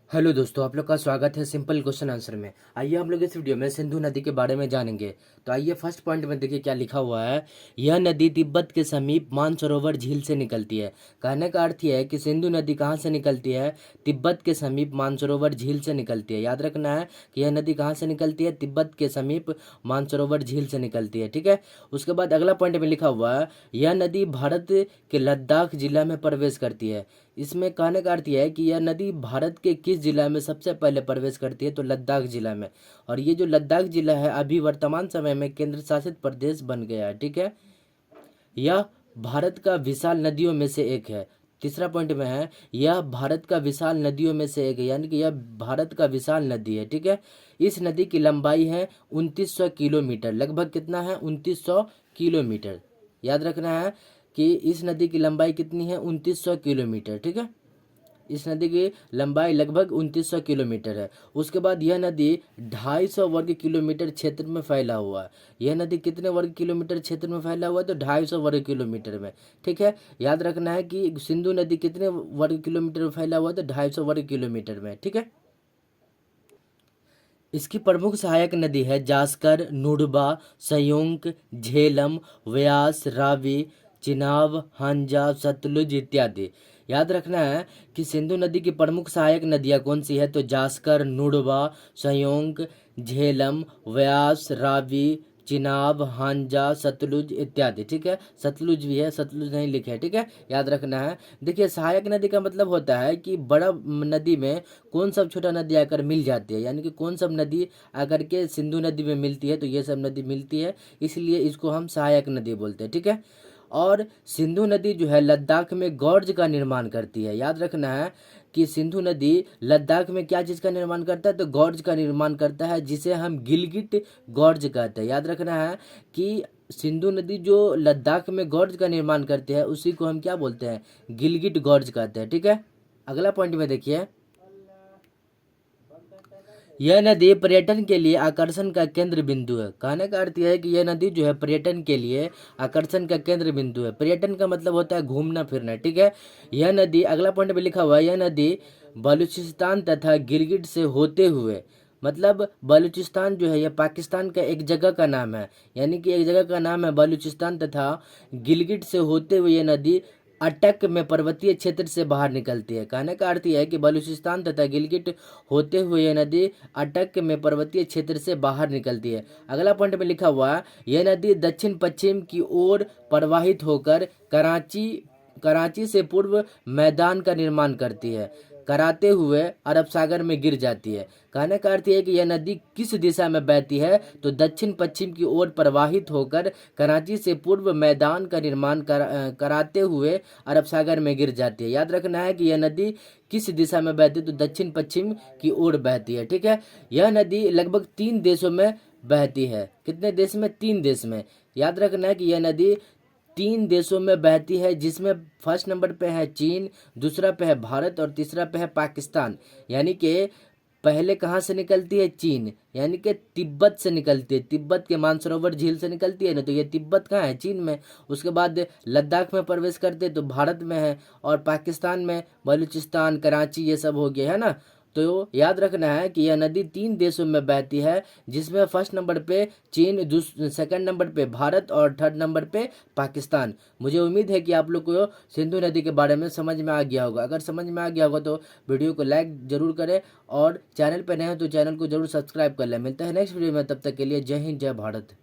Hello दोस्तों, आप लोग का स्वागत है सिंपल क्वेश्चन आंसर में। आइए हम लोग इस वीडियो में सिंधु नदी के बारे में जानेंगे। तो आइए फर्स्ट पॉइंट में देखिए क्या लिखा हुआ है। यह नदी तिब्बत के समीप मानसरोवर झील से निकलती है। कहने का अर्थ यह है कि सिंधु नदी कहाँ से निकलती है? तिब्बत के समीप मानसरोवर झील से निकलती है। याद रखना है कि यह नदी कहाँ से निकलती है? तिब्बत के समीप मानसरोवर झील से निकलती है। ठीक है। उसके बाद अगला पॉइंट में लिखा हुआ है, यह नदी भारत के लद्दाख जिला में प्रवेश करती है। इसमें कहने का अर्थ यह है कि यह नदी भारत के किस जिला में सबसे पहले प्रवेश करती है? तो लद्दाख जिला में। और ये जो लद्दाख जिला है अभी वर्तमान समय में केंद्र शासित प्रदेश बन गया है। ठीक है। यह भारत का विशाल नदियों में से एक है। तीसरा पॉइंट में है, यह भारत का विशाल नदियों में से एक है, यानी कि यह भारत का विशाल नदी है। ठीक है। इस नदी की लंबाई है 2900 किलोमीटर। लगभग कितना है? 2900 किलोमीटर। याद रखना है कि इस नदी की लंबाई कितनी है? 2900 किलोमीटर। ठीक है। इस नदी की लंबाई लगभग 2900 किलोमीटर है। उसके बाद यह नदी 250 वर्ग किलोमीटर क्षेत्र में फैला हुआ है। यह नदी कितने वर्ग किलोमीटर क्षेत्र में फैला हुआ है? तो 250 वर्ग किलोमीटर में। ठीक है। याद रखना है कि सिंधु नदी कितने वर्ग किलोमीटर में फैला हुआ है? तो 250 वर्ग किलोमीटर में। ठीक है। इसकी प्रमुख सहायक नदी है जास्कर, नुडबा, सयोंक, झेलम, व्यास, रावी, चिनाब, हंजा, सतलुज इत्यादि। याद रखना है कि सिंधु नदी की प्रमुख सहायक नदियाँ कौन सी है? तो जास्कर, नुडबा, सयोंक, झेलम, व्यास, रावी, चिनाब, हांजा, सतलुज इत्यादि। ठीक है। सतलुज भी है, सतलुज नहीं लिखे है। ठीक है। याद रखना है। देखिए, सहायक नदी का मतलब होता है कि बड़ा नदी में कौन सब छोटा नदी आकर मिल जाती है, यानी कि कौन सब नदी आकर के सिंधु नदी में मिलती है, तो ये सब नदी मिलती है, इसलिए इसको हम सहायक नदी बोलते हैं। ठीक है। और सिंधु नदी जो है लद्दाख में गॉर्ज का निर्माण करती है। याद रखना है कि सिंधु नदी लद्दाख में क्या चीज़ का निर्माण करता है? तो गॉर्ज का निर्माण करता है, जिसे हम गिलगिट गॉर्ज कहते हैं। याद रखना है कि सिंधु नदी जो लद्दाख में गॉर्ज का निर्माण करती है उसी को हम क्या बोलते हैं? गिलगिट गॉर्ज कहते हैं। ठीक है। अगला पॉइंट में देखिए, यह नदी पर्यटन के लिए आकर्षण का केंद्र बिंदु है। कहने का अर्थ यह है कि यह नदी जो है पर्यटन के लिए आकर्षण का केंद्र बिंदु है। पर्यटन का मतलब होता है घूमना फिरना। ठीक है। यह नदी, अगला पॉइंट में लिखा हुआ है, यह नदी बलूचिस्तान तथा गिलगिट से होते हुए, मतलब बलूचिस्तान जो है यह पाकिस्तान का एक जगह का नाम है, यानी कि एक जगह का नाम है बलूचिस्तान, तथा गिलगिट से होते हुए यह नदी अटक में पर्वतीय क्षेत्र से बाहर निकलती है। कहने का अर्थ यह है कि बलूचिस्तान तथा गिलगिट होते हुए यह नदी अटक में पर्वतीय क्षेत्र से बाहर निकलती है। अगला पॉइंट में लिखा हुआ है, यह नदी दक्षिण पश्चिम की ओर प्रवाहित होकर कराची से पूर्व मैदान का निर्माण करती है, कराते हुए अरब सागर में गिर जाती है। कहने का अर्थ यह है कि यह नदी किस दिशा में बहती है? तो दक्षिण पश्चिम की ओर प्रवाहित होकर कराची से पूर्व मैदान का निर्माण कराते हुए अरब सागर में गिर जाती है। याद रखना है कि यह नदी किस दिशा में बहती है? तो दक्षिण पश्चिम की ओर बहती है। ठीक है। यह नदी लगभग 3 देशों में बहती है। कितने देश में? 3 देश में। याद रखना है कि यह नदी 3 देशों में बहती है, जिसमें फर्स्ट नंबर पे है चीन, दूसरा पे है भारत और तीसरा पे है पाकिस्तान। यानी कि पहले कहाँ से निकलती है? चीन, यानी कि तिब्बत से निकलती है। तिब्बत के मानसरोवर झील से निकलती है ना, तो ये तिब्बत कहाँ है? चीन में। उसके बाद लद्दाख में प्रवेश करते हैं तो भारत में है, और पाकिस्तान में बलूचिस्तान, कराची, ये सब हो गया है ना। तो याद रखना है कि यह नदी 3 देशों में बहती है, जिसमें फर्स्ट नंबर पे चीन, सेकंड नंबर पे भारत और थर्ड नंबर पे पाकिस्तान। मुझे उम्मीद है कि आप लोग को सिंधु नदी के बारे में समझ में आ गया होगा। अगर समझ में आ गया होगा तो वीडियो को लाइक जरूर करें, और चैनल पर नए हो तो चैनल को जरूर सब्सक्राइब कर लें। मिलता है नेक्स्ट वीडियो में, तब तक के लिए जय हिंद, जय भारत।